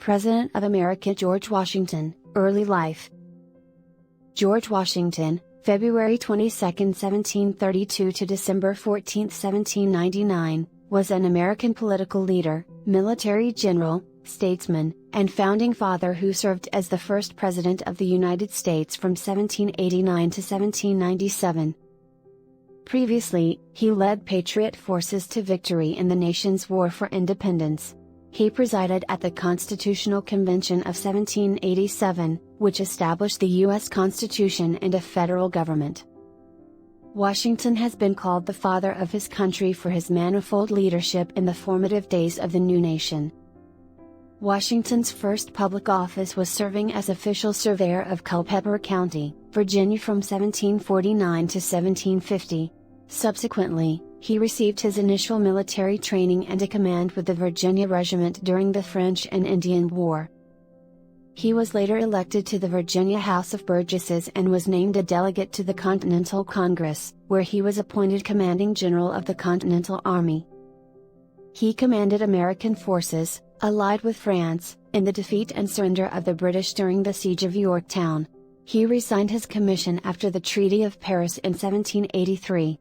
President of America George Washington, early life. George Washington, February 22, 1732 to December 14, 1799, was an American political leader, military general, statesman, and founding father who served as the first President of the United States from 1789 to 1797. Previously, he led Patriot forces to victory in the nation's war for independence. He presided at the Constitutional Convention of 1787, which established the U.S. Constitution and a federal government. Washington has been called the father of his country for his manifold leadership in the formative days of the new nation. Washington's first public office was serving as official surveyor of Culpeper County, Virginia from 1749 to 1750. Subsequently, he received his initial military training and a command with the Virginia Regiment during the French and Indian War. He was later elected to the Virginia House of Burgesses and was named a delegate to the Continental Congress, where he was appointed commanding general of the Continental Army. He commanded American forces, allied with France, in the defeat and surrender of the British during the Siege of Yorktown. He resigned his commission after the Treaty of Paris in 1783.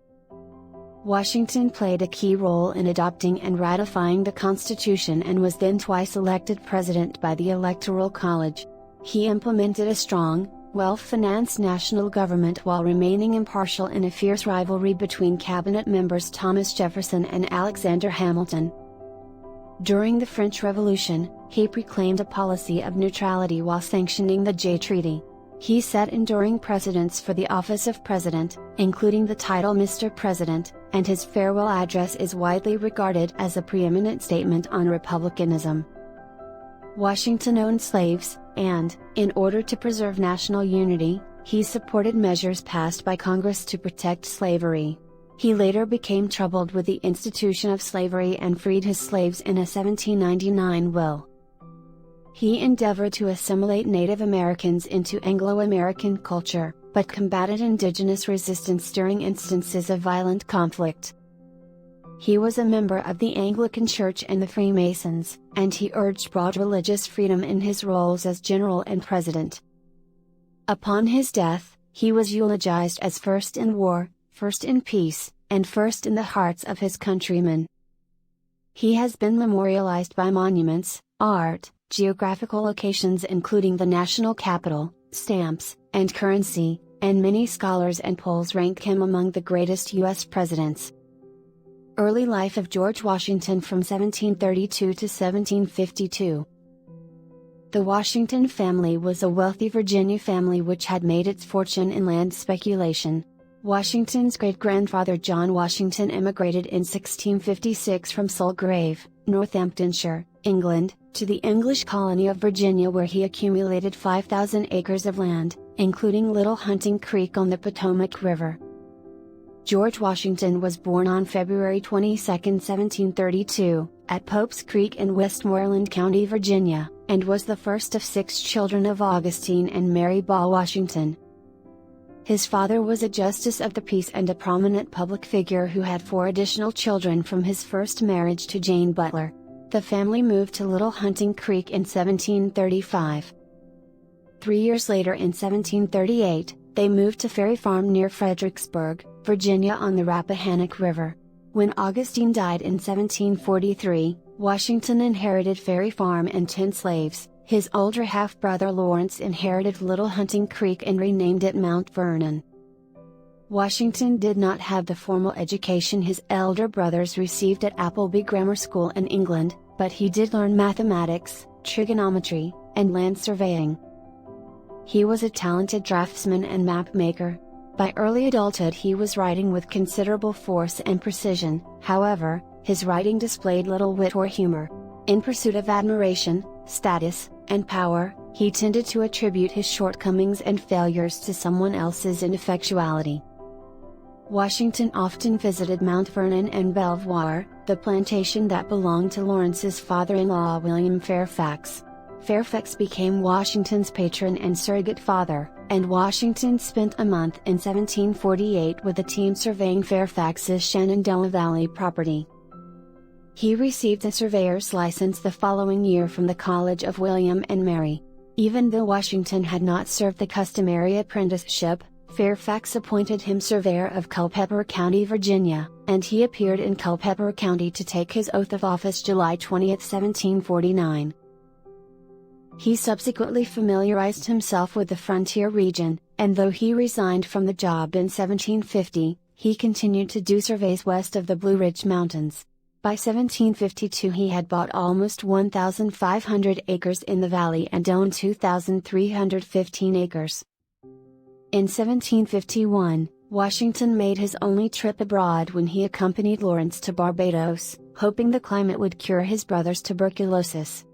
Washington played a key role in adopting and ratifying the Constitution and was then twice elected president by the Electoral College. He implemented a strong, well-financed national government while remaining impartial in a fierce rivalry between cabinet members Thomas Jefferson and Alexander Hamilton. During the French Revolution, he proclaimed a policy of neutrality while sanctioning the Jay Treaty. He set enduring precedents for the office of president, including the title Mr. President, and his farewell address is widely regarded as a preeminent statement on republicanism. Washington owned slaves, and, in order to preserve national unity, he supported measures passed by Congress to protect slavery. He later became troubled with the institution of slavery and freed his slaves in a 1799 will. He endeavored to assimilate Native Americans into Anglo-American culture, but combated indigenous resistance during instances of violent conflict. He was a member of the Anglican Church and the Freemasons, and he urged broad religious freedom in his roles as general and president. Upon his death, he was eulogized as first in war, first in peace, and first in the hearts of his countrymen. He has been memorialized by monuments, art, geographical locations including the national capital, stamps, and currency, and many scholars and polls rank him among the greatest U.S. presidents. Early life of George Washington from 1732 to 1752. The Washington family was a wealthy Virginia family which had made its fortune in land speculation. Washington's great-grandfather John Washington emigrated in 1656 from Sulgrave, Northamptonshire, England, to the English colony of Virginia where he accumulated 5,000 acres of land, including Little Hunting Creek on the Potomac River. George Washington was born on February 22, 1732, at Pope's Creek in Westmoreland County, Virginia, and was the first of 6 children of Augustine and Mary Ball Washington. His father was a justice of the peace and a prominent public figure who had 4 additional children from his first marriage to Jane Butler. The family moved to Little Hunting Creek in 1735. 3 years later in 1738, they moved to Ferry Farm near Fredericksburg, Virginia on the Rappahannock River. When Augustine died in 1743, Washington inherited Ferry Farm and 10 slaves. His older half-brother Lawrence inherited Little Hunting Creek and renamed it Mount Vernon. Washington did not have the formal education his elder brothers received at Appleby Grammar School in England, but he did learn mathematics, trigonometry, and land surveying. He was a talented draftsman and map maker. By early adulthood he was writing with considerable force and precision, however, his writing displayed little wit or humor. In pursuit of admiration, status, and power, he tended to attribute his shortcomings and failures to someone else's ineffectuality. Washington often visited Mount Vernon and Belvoir, the plantation that belonged to Lawrence's father-in-law William Fairfax. Fairfax became Washington's patron and surrogate father, and Washington spent a month in 1748 with a team surveying Fairfax's Shenandoah Valley property. He received a surveyor's license the following year from the College of William and Mary. Even though Washington had not served the customary apprenticeship, Fairfax appointed him Surveyor of Culpeper County, Virginia, and he appeared in Culpeper County to take his oath of office July 20, 1749. He subsequently familiarized himself with the frontier region, and though he resigned from the job in 1750, he continued to do surveys west of the Blue Ridge Mountains. By 1752 he had bought almost 1,500 acres in the valley and owned 2,315 acres. In 1751, Washington made his only trip abroad when he accompanied Lawrence to Barbados, hoping the climate would cure his brother's tuberculosis.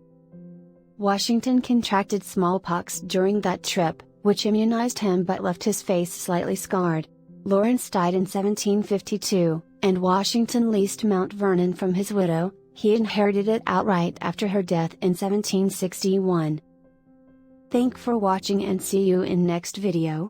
Washington contracted smallpox during that trip, which immunized him but left his face slightly scarred. Lawrence died in 1752, and Washington leased Mount Vernon from his widow. He inherited it outright after her death in 1761. Thank for watching and see you in next video.